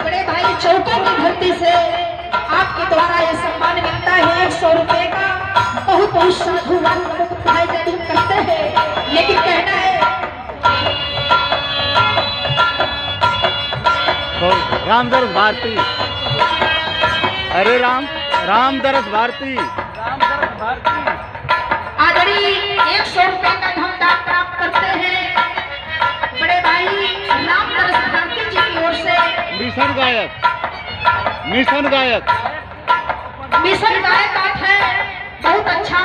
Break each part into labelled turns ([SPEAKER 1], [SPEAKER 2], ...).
[SPEAKER 1] बड़े भाई चौकों की धरती से आपके द्वारा यह सम्मान मिलता है 100 रुपए का। बहुत बहुत साधुवान भाई जरूर करते हैं, लेकिन कहना है
[SPEAKER 2] रामदरस भारती, अरे रामदरस भारती,
[SPEAKER 1] आदरणीय 100 रुपए का धनदान प्राप्त करते हैं बड़े भाई रामदरस भारती जी की ओर से।
[SPEAKER 2] मिशन गायक
[SPEAKER 1] आप है, बहुत अच्छा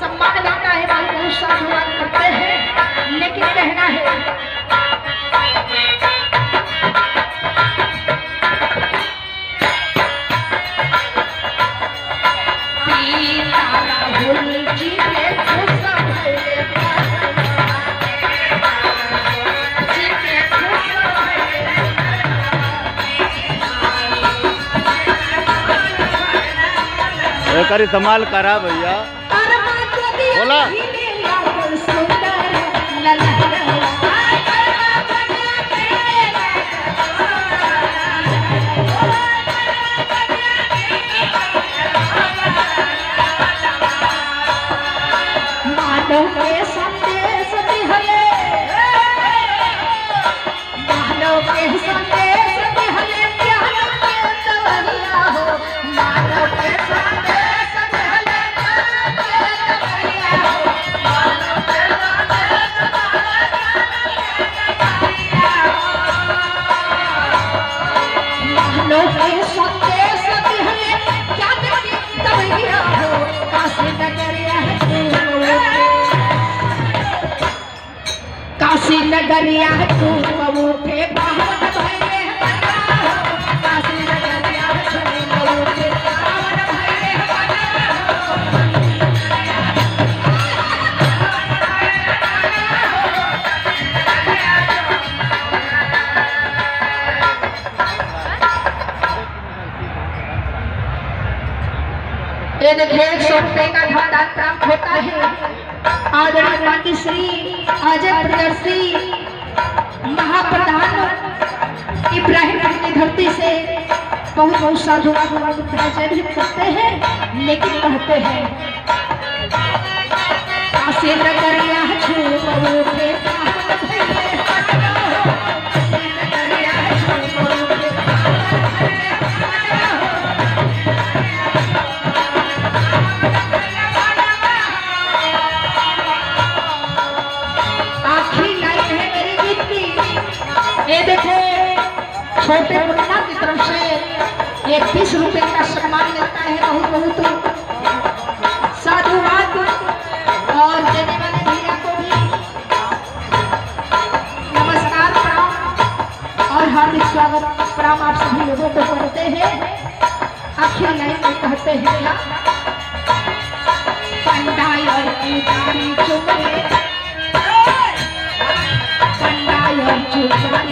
[SPEAKER 1] सम्मान मिलता है भाई, बहुत साधुवाद करते हैं, लेकिन कहना है
[SPEAKER 2] करी संभाल करा भैया बोला।
[SPEAKER 1] मानव के संदेश दिहले, मानव के संदेश दिहले, ज्ञान के दवरिया हो, मानव के संदेश दिहले, ज्ञान के दवरिया हो, मानव के संदेश दिहले, ज्ञान के दवरिया हो, काशी नगरिया काशी नगरिया तू उठे पावन भैले, काशी नगरिया तू उठे पावन भैले। ये देखिए 100 रुपए का धनदान प्राप्त होता है आदरणीय माननीय श्री अजय प्रियदर्शी महाप्रधान इब्राहिम की धरती से बहुत बहुत साधुवाद करते हैं, लेकिन कहते हैं काशी नगरिया ये देखो छोटे मुन्ना की तरफ से 30 रुपए का सम्मान मिलता है। बहुत बहुत साधुवाद और देने वाले भैया को भी नमस्कार प्रणाम और हार्दिक स्वागत प्रणाम आप सभी लोगों को करते हैं। आखिर लाइन में कहते हैं पंडाई और पुजारी चुपे, पंडाई और चुपे